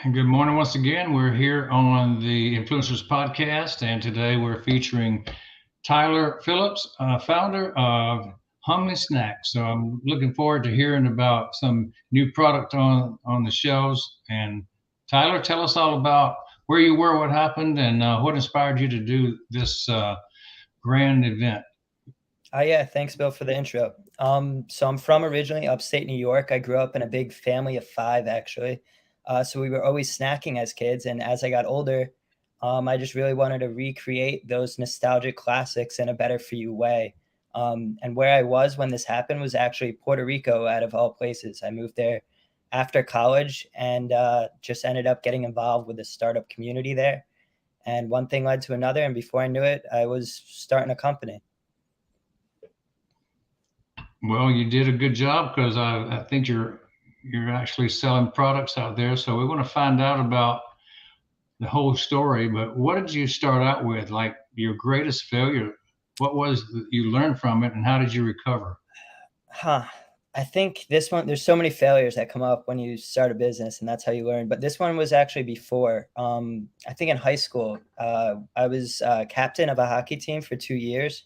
Good morning once again. We're here on the Influencers Podcast, and today we're featuring Tyler Phillips, founder of Hummii Snacks. So I'm looking forward to hearing about some new product on the shelves. And Tyler, tell us all about where you were, what happened, and what inspired you to do this grand event. Oh yeah, thanks Bill for the intro. So I'm from originally upstate New York. I grew up in a big family of five actually. So we were always snacking as kids, and as I got older, I just really wanted to recreate those nostalgic classics in a better for you way. And where I was when this happened was actually Puerto Rico, out of all places. I moved there after college and just ended up getting involved with the startup community there. And one thing led to another, and before I knew it, I was starting a company. Well, you did a good job because I think you're actually selling products out there. So we want to find out about the whole story, but what did you start out with? Like your greatest failure? What was you learned from it, and how did you recover? Huh. I think this one, there's so many failures that come up when you start a business, and that's how you learn. But this one was actually before. I think in high school, I was captain of a hockey team for 2 years,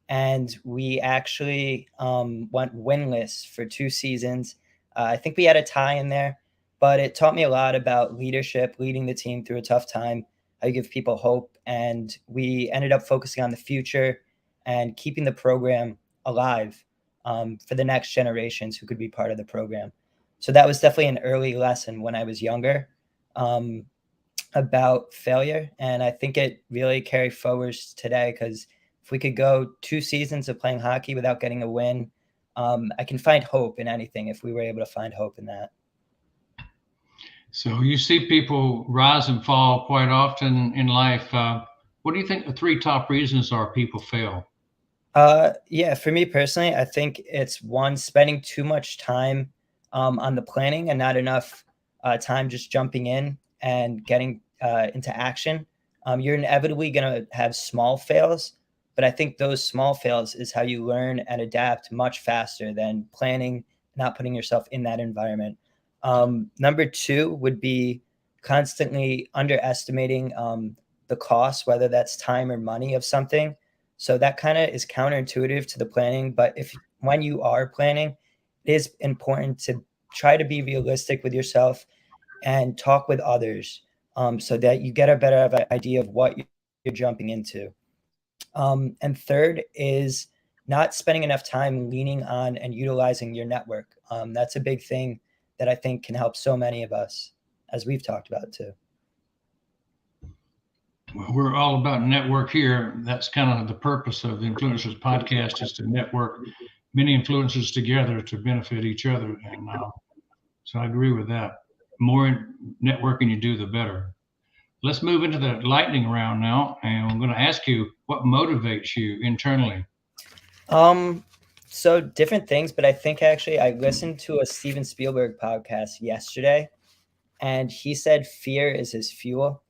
and we actually went winless for 2 seasons. I think we had a tie in there, but it taught me a lot about leadership, leading the team through a tough time, how you give people hope. And we ended up focusing on the future and keeping the program alive for the next generations who could be part of the program. So that was definitely an early lesson when I was younger um, about failure. And I think it really carried forwards today because if we could go 2 seasons of playing hockey without getting a win, I can find hope in anything if we were able to find hope in that. So you see people rise and fall quite often in life. What do you think the three top reasons are people fail? Yeah, for me personally, I think it's one, spending too much time on the planning and not enough time just jumping in and getting into action. You're inevitably going to have small fails, but I think those small fails is how you learn and adapt much faster than planning, not putting yourself in that environment. Number two would be constantly underestimating the cost, whether that's time or money of something. So that kind of is counterintuitive to the planning. But if when you are planning, it is important to try to be realistic with yourself and talk with others so that you get a better idea of what you're jumping into. And third is not spending enough time leaning on and utilizing your network. That's a big thing that I think can help so many of us, as we've talked about too. Well, we're all about network here. That's kind of the purpose of the Influencers Podcast is to network many influencers together to benefit each other. And so I agree with that. The more networking you do, the better. Let's move into the lightning round now, and I'm going to ask you what motivates you internally. Um, so different things, but I think actually I listened to a Steven Spielberg podcast yesterday, and he said fear is his fuel.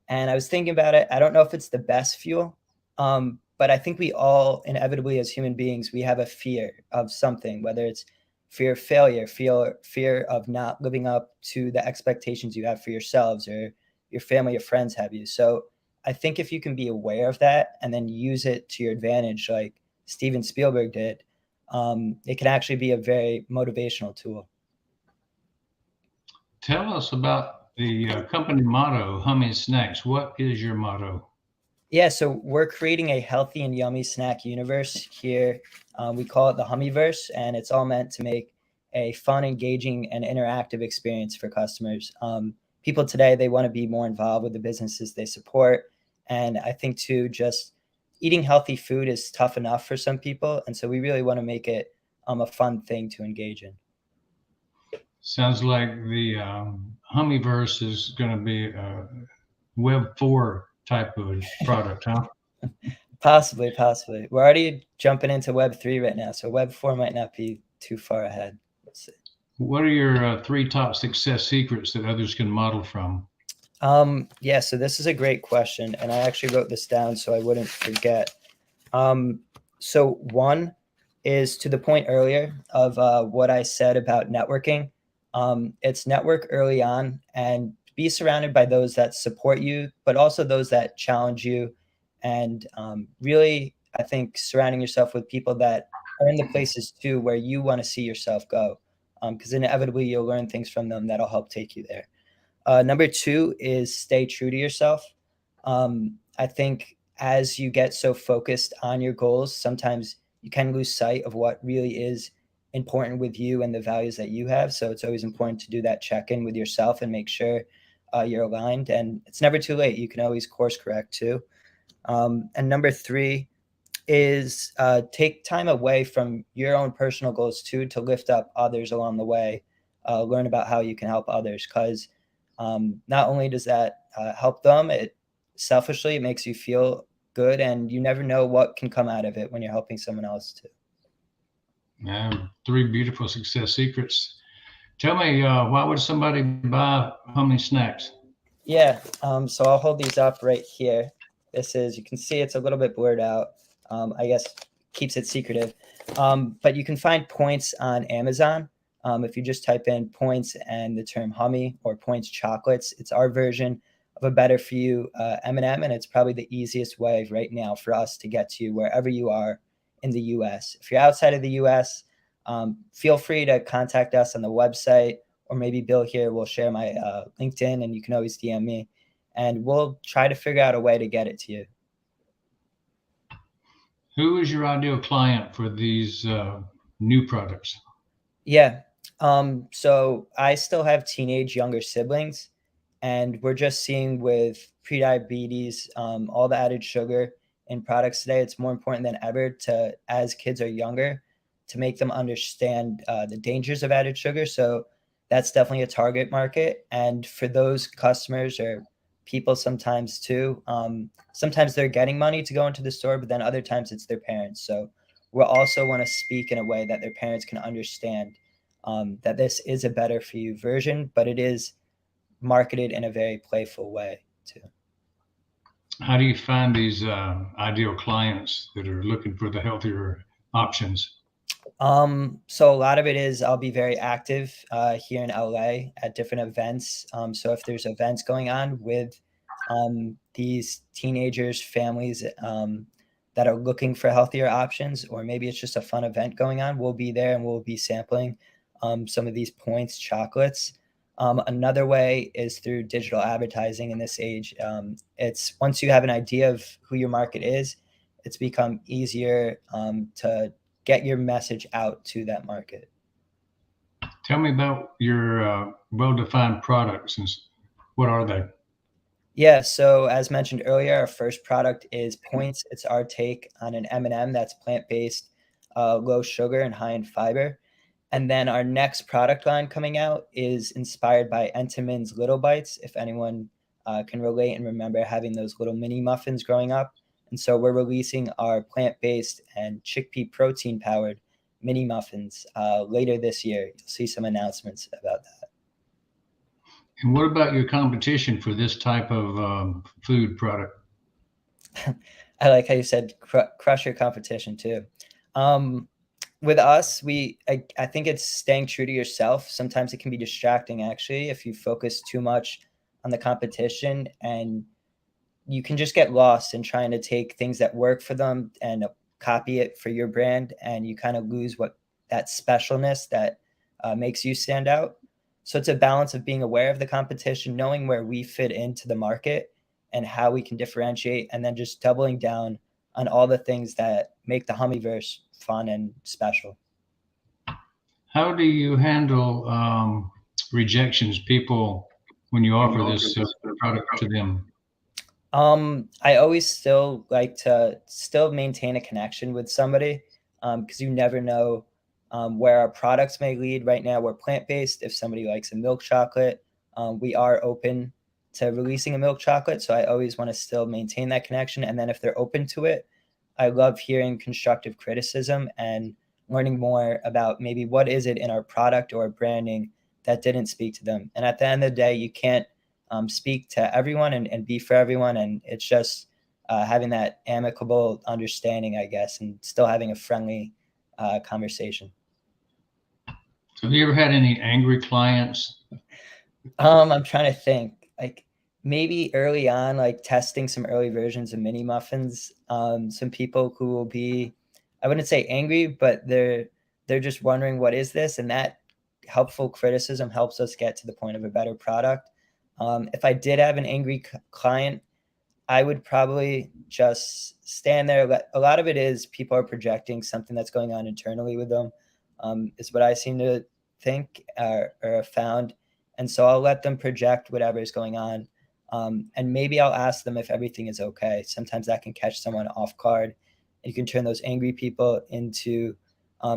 And I was thinking about it. I don't know if it's the best fuel, but I think we all inevitably, as human beings, we have a fear of something, whether it's fear of failure, fear of not living up to the expectations you have for yourselves or your family or friends have you. So I think if you can be aware of that and then use it to your advantage, like Steven Spielberg did, it can actually be a very motivational tool. Tell us about the company motto, Hummii Snacks. What is your motto? Yeah, so we're creating a healthy and yummy snack universe here. We call it the Hummieverse, and it's all meant to make a fun, engaging, and interactive experience for customers. People today, they want to be more involved with the businesses they support. And I think, too, just eating healthy food is tough enough for some people. And so we really want to make it a fun thing to engage in. Sounds like the Hummieverse is going to be a Web 4 type of product, huh? Possibly, possibly. We're already jumping into Web 3 right now, so Web 4 might not be too far ahead. Let's see. What are your three top success secrets that others can model from? Yeah, so this is a great question, and I actually wrote this down so I wouldn't forget. Um, so one is to the point earlier of what I said about networking. It's network early on and be surrounded by those that support you, but also those that challenge you. And really, I think surrounding yourself with people that are in the places too where you want to see yourself go, because inevitably you'll learn things from them that'll help take you there. Number two is stay true to yourself. I think as you get so focused on your goals, sometimes you can lose sight of what really is important with you and the values that you have. So it's always important to do that check in with yourself and make sure you're aligned. And it's never too late. You can always course correct too. And number three is take time away from your own personal goals too to lift up others along the way. Learn about how you can help others, because not only does that help them, it selfishly it makes you feel good, and you never know what can come out of it when you're helping someone else too. Three beautiful success secrets. Tell me, why would somebody buy Hummii Snacks? Yeah, so I'll hold these up right here. This is, you can see it's a little bit blurred out. I guess keeps it secretive. But you can find points on Amazon. If you just type in points and the term Hummii or points chocolates, it's our version of a better for you M&M, and it's probably the easiest way right now for us to get to you wherever you are in the US. If you're outside of the US, feel free to contact us on the website, or maybe Bill here will share my LinkedIn, and you can always DM me, and we'll try to figure out a way to get it to you. Who is your ideal client for these new products? Yeah. So I still have teenage younger siblings, and we're just seeing with prediabetes, all the added sugar in products today, it's more important than ever to, as kids are younger, to make them understand the dangers of added sugar. So that's definitely a target market. And for those customers or people sometimes too, sometimes they're getting money to go into the store, but then other times it's their parents. So we'll also want to speak in a way that their parents can understand that this is a better for you version, but it is marketed in a very playful way too. How do you find these ideal clients that are looking for the healthier options? So a lot of it is I'll be very active here in LA at different events. So if there's events going on with these teenagers, families that are looking for healthier options, or maybe it's just a fun event going on, we'll be there and we'll be sampling some of these points chocolates. Another way is through digital advertising in this age. It's once you have an idea of who your market is, it's become easier to get your message out to that market. Tell me about your well-defined products and what are they? Yeah, so as mentioned earlier, our first product is Points. It's our take on an M&M that's plant-based, low sugar and high in fiber. And then our next product line coming out is inspired by Entenmann's Little Bites, if anyone can relate and remember having those little mini muffins growing up. And so we're releasing our plant-based and chickpea protein-powered mini muffins later this year. You'll see some announcements about that. And what about your competition for this type of food product? I like how you said crush your competition too. Um, with us, I think it's staying true to yourself. Sometimes it can be distracting actually if you focus too much on the competition, and you can just get lost in trying to take things that work for them and copy it for your brand, and you kind of lose what that specialness that makes you stand out. So it's a balance of being aware of the competition, knowing where we fit into the market and how we can differentiate, and then just doubling down on all the things that make the Hummieverse fun and special. How do you handle rejections, people, when you offer this product to them? I always still like to still maintain a connection with somebody, because you never know where our products may lead. Right now, we're plant based. If somebody likes a milk chocolate, we are open to releasing a milk chocolate. So I always want to still maintain that connection. And then if they're open to it, I love hearing constructive criticism and learning more about maybe what is it in our product or branding that didn't speak to them. And at the end of the day, you can't speak to everyone and be for everyone. And it's just having that amicable understanding, I guess, and still having a friendly conversation. So have you ever had any angry clients? I'm trying to think. like maybe early on, like testing some early versions of mini muffins. Some people who will be, I wouldn't say angry, but they're just wondering what is this, and that helpful criticism helps us get to the point of a better product. If I did have an angry client, I would probably just stand there. A lot of it is people are projecting something that's going on internally with them, is what I seem to think or have found. And so I'll let them project whatever is going on. And maybe I'll ask them if everything is okay. Sometimes that can catch someone off guard. You can turn those angry people into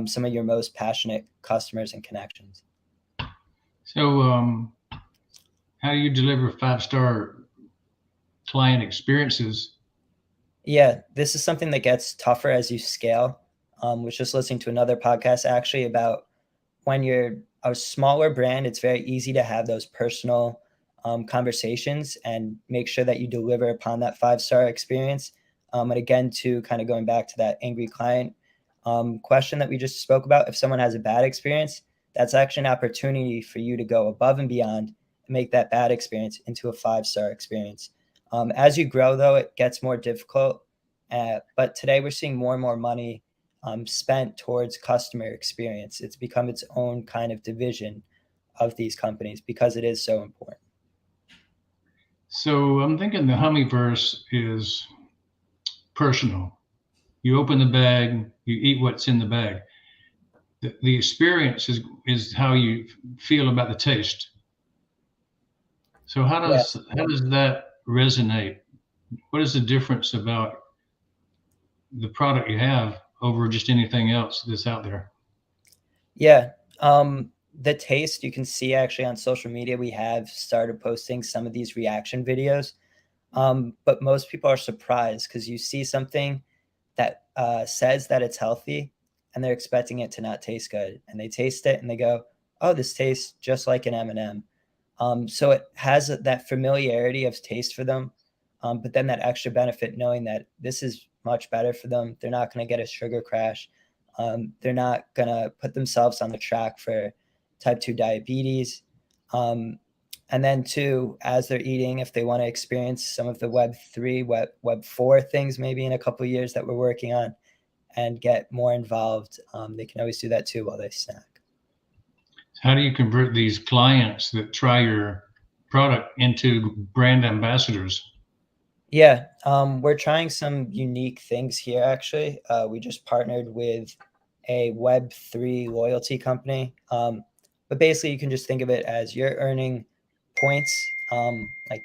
some of your most passionate customers and connections. So, how do you deliver 5-star client experiences? Yeah, this is something that gets tougher as you scale. Was just listening to another podcast actually about when you're a smaller brand, it's very easy to have those personal conversations and make sure that you deliver upon that 5-star experience. And again, to kind of going back to that angry client question that we just spoke about, if someone has a bad experience, that's actually an opportunity for you to go above and beyond and make that bad experience into a 5-star experience. As you grow, though, it gets more difficult. But today we're seeing more and more money spent towards customer experience. It's become its own kind of division of these companies because it is so important. So, I'm thinking the Hummingverse is personal. You open the bag, you eat what's in the bag. The experience is how you feel about the taste. So, Yeah. how does that resonate? What is the difference about the product you have over just anything else that's out there? Yeah. The taste you can see actually on social media, we have started posting some of these reaction videos. But most people are surprised because you see something that says that it's healthy and they're expecting it to not taste good. And they taste it and they go, oh, this tastes just like an M&M. So it has that familiarity of taste for them, but then that extra benefit knowing that this is much better for them. They're not going to get a sugar crash. They're not going to put themselves on the track for type 2 diabetes. And then two, as they're eating, if they want to experience some of the Web3, Web4 things maybe in a couple of years that we're working on and get more involved, they can always do that too while they snack. How do you convert these clients that try your product into brand ambassadors? Yeah, we're trying some unique things here. Actually, we just partnered with a Web3 loyalty company. But basically, you can just think of it as you're earning points, like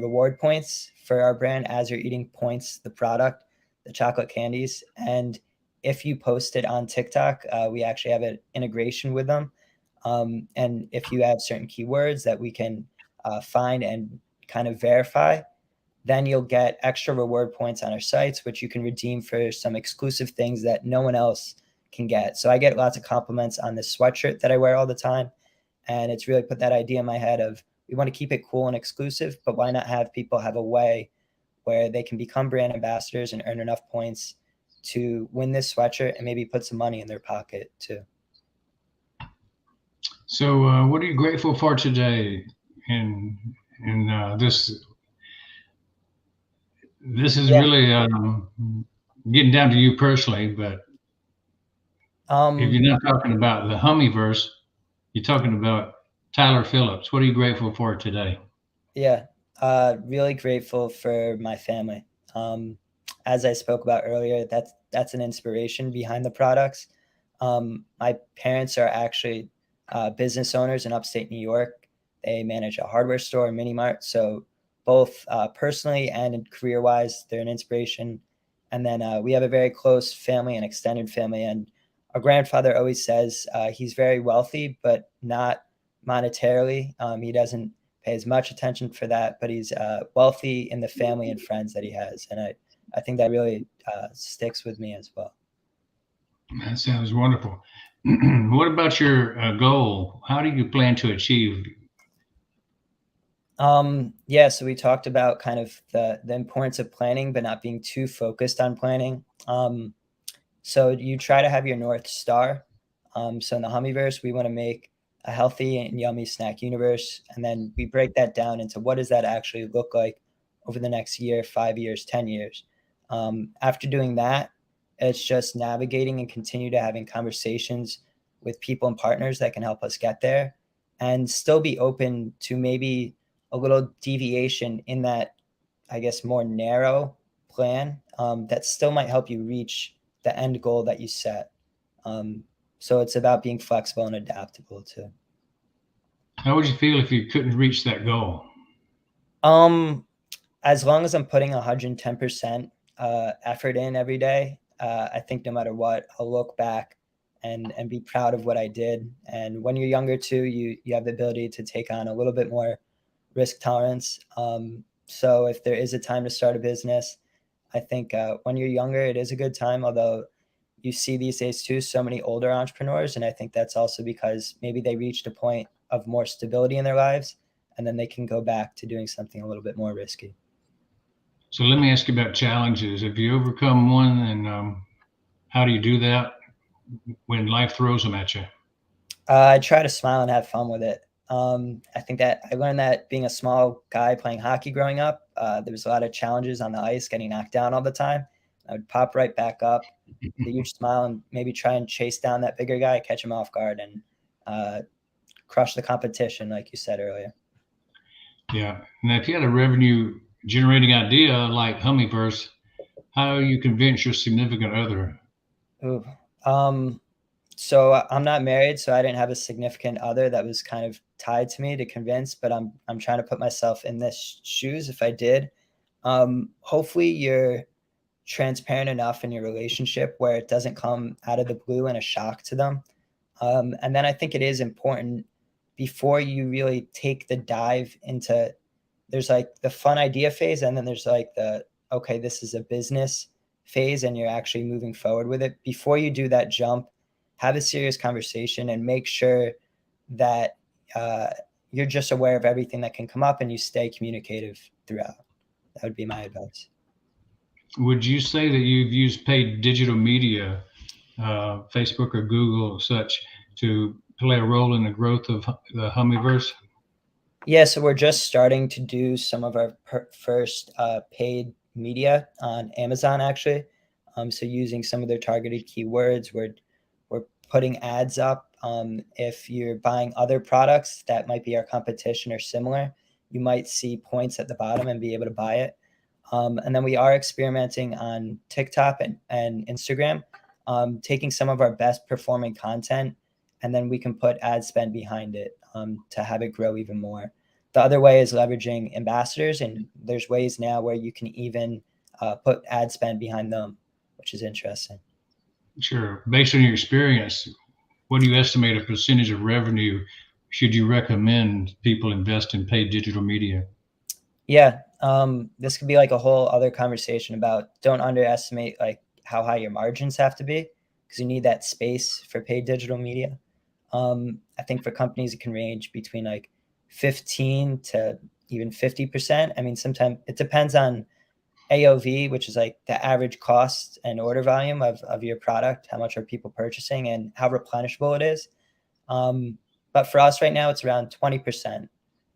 reward points for our brand as you're eating points, the product, the chocolate candies. And if you post it on TikTok, we actually have an integration with them. And if you have certain keywords that we can find and kind of verify, then you'll get extra reward points on our sites, which you can redeem for some exclusive things that no one else can get. So I get lots of compliments on this sweatshirt that I wear all the time. And it's really put that idea in my head of we want to keep it cool and exclusive, but why not have people have a way where they can become brand ambassadors and earn enough points to win this sweatshirt and maybe put some money in their pocket too. So, what are you grateful for today? And this is Yeah. really getting down to you personally. But if Um, you're not talking about the Hummingverse, you're talking about Tyler Phillips. What are you grateful for today? Yeah, really grateful for my family. As I spoke about earlier, that's an inspiration behind the products. My parents are actually business owners in upstate New York. They manage a hardware store, a mini mart. So both personally and career wise, they're an inspiration. And then we have a very close family and extended family. And our grandfather always says he's very wealthy, but not monetarily. He doesn't pay as much attention for that, but he's wealthy in the family and friends that he has. And I think that really sticks with me as well. That sounds wonderful. What about your goal? How do you plan to achieve? Yeah, so we talked about kind of the importance of planning, but not being too focused on planning. So you try to have your North Star. So in the Hummingverse, we want to make a healthy and yummy snack universe. And then we break that down into what does that actually look like over the next year, 5 years, 10 years. After doing that, it's just navigating and continue to having conversations with people and partners that can help us get there and still be open to maybe a little deviation in that, I guess, more narrow plan that still might help you reach the end goal that you set. So it's about being flexible and adaptable too. How would you feel if you couldn't reach that goal? Um, as long as I'm putting 110% effort in every day, I think no matter what, I'll look back and be proud of what I did. And when you're younger too, you have the ability to take on a little bit more risk tolerance. So if there is a time to start a business, I think when you're younger, it is a good time. Although you see these days too so many older entrepreneurs, and I think that's also because maybe they reached a point of more stability in their lives, and then they can go back to doing something a little bit more risky. So let me ask you about challenges. Have you overcome one, and how do you do that when life throws them at you? I try to smile and have fun with it. I think that I learned that being a small guy playing hockey growing up, there was a lot of challenges on the ice, getting knocked down all the time. I would pop right back up with a huge smile and maybe try and chase down that bigger guy, catch him off guard, and uh, crush the competition, like you said earlier. Yeah. Now, if you had a revenue generating idea like Hummingverse, how you convince your significant other? Ooh. Um, so I'm not married, so I didn't have a significant other that was kind of tied to me to convince. But I'm trying to put myself in this shoes if I did. Hopefully, you're transparent enough in your relationship where it doesn't come out of the blue and a shock to them. And then I think it is important before you really take the dive into there's like the fun idea phase, and then there's like the okay, this is a business phase, and you're actually moving forward with it. Before you do that jump, have a serious conversation and make sure that uh, you're just aware of everything that can come up and you stay communicative throughout. That would be my advice. Would you say that you've used paid digital media, Facebook or Google or such, to play a role in the growth of the Hummingverse? Yeah, so we're just starting to do some of our first paid media on Amazon, actually. So using some of their targeted keywords, we're putting ads up. If you're buying other products that might be our competition or similar, you might see points at the bottom and be able to buy it. And then we are experimenting on TikTok and Instagram, taking some of our best performing content, and then we can put ad spend behind it to have it grow even more. The other way is leveraging ambassadors, and there's ways now where you can even put ad spend behind them, which is interesting. Sure. Based on your experience, what do you estimate a percentage of revenue should you recommend people invest in paid digital media? Yeah, this could be like a whole other conversation about don't underestimate like how high your margins have to be because you need that space for paid digital media. I think for companies it can range between like 15 to even 50%. I mean, sometimes it depends on AOV, which is like the average cost and order volume of your product, how much are people purchasing and how replenishable it is. Um, but for us right now, it's around 20%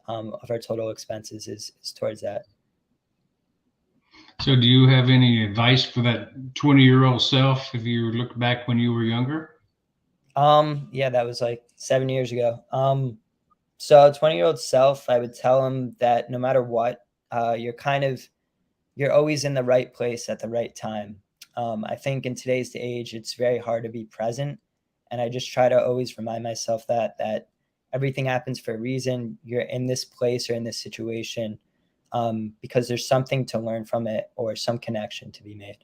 of our total expenses is towards that. So, do you have any advice for that 20-year-old self if you look back when you were younger? Yeah, that was like 7 years ago. So 20-year-old self, I would tell him that no matter what, you're kind of you're always in the right place at the right time. I think in today's age, it's very hard to be present, and I just try to always remind myself that everything happens for a reason. You're in this place or in this situation because there's something to learn from it or some connection to be made.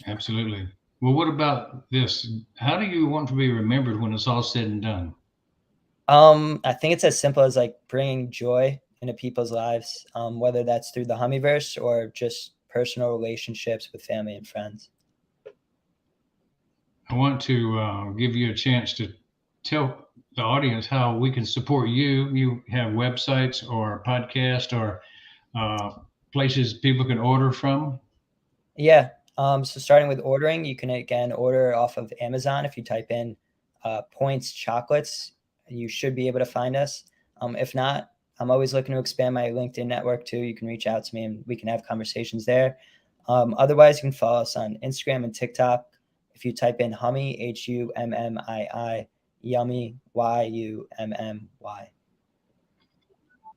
Absolutely. Well, what about this? How do you want to be remembered when it's all said and done? I think it's as simple as like bringing joy into people's lives, whether that's through the Hummyverse or just personal relationships with family and friends. I want to give you a chance to tell the audience how we can support you. You have websites or podcast or places people can order from. Yeah. So starting with ordering, you can again order off of Amazon if you type in points chocolates. you should be able to find us. If not, I'm always looking to expand my LinkedIn network too. You can reach out to me and we can have conversations there. Otherwise, you can follow us on Instagram and TikTok. If you type in Hummii, Hummii, Yummy, Yummy.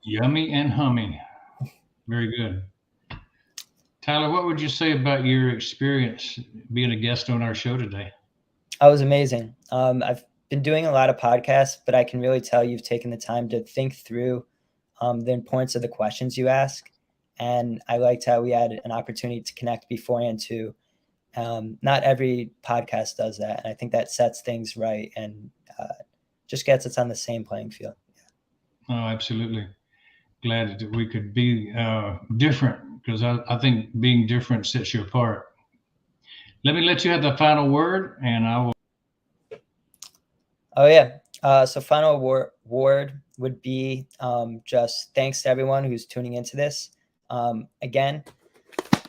Yummy and Hummie. Very good. Tyler, what would you say about your experience being a guest on our show today? That was amazing. I've been doing a lot of podcasts, but I can really tell you've taken the time to think through the importance of the questions you ask. And I liked how we had an opportunity to connect beforehand too. Not every podcast does that. And I think that sets things right and just gets us on the same playing field. Oh, absolutely. Glad that we could be different because I think being different sets you apart. Let me let you have the final word, and I will. Oh, yeah. So final word would be just thanks to everyone who's tuning into this. Again,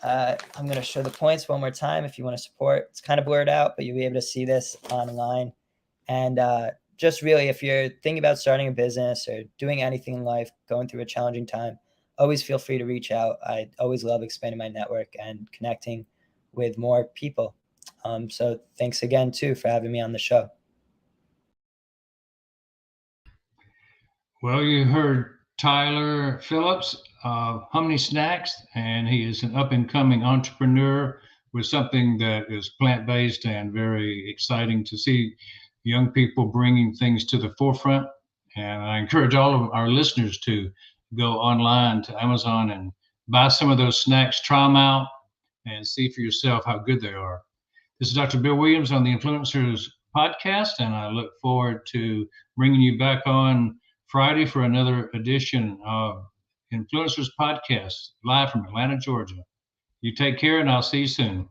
I'm going to show the points one more time if you want to support. It's kind of blurred out, but you'll be able to see this online. And just really, if you're thinking about starting a business or doing anything in life, going through a challenging time, always feel free to reach out. I always love expanding my network and connecting with more people. So thanks again, too, for having me on the show. Well, you heard Tyler Phillips of Hummii Snacks, and he is an up and coming entrepreneur with something that is plant based and very exciting to see young people bringing things to the forefront. And I encourage all of our listeners to go online to Amazon and buy some of those snacks, try them out, and see for yourself how good they are. This is Dr. Bill Williams on the Influencers Podcast, and I look forward to bringing you back on Friday for another edition of Influencers Podcast, live from Atlanta, Georgia. You take care, and I'll see you soon.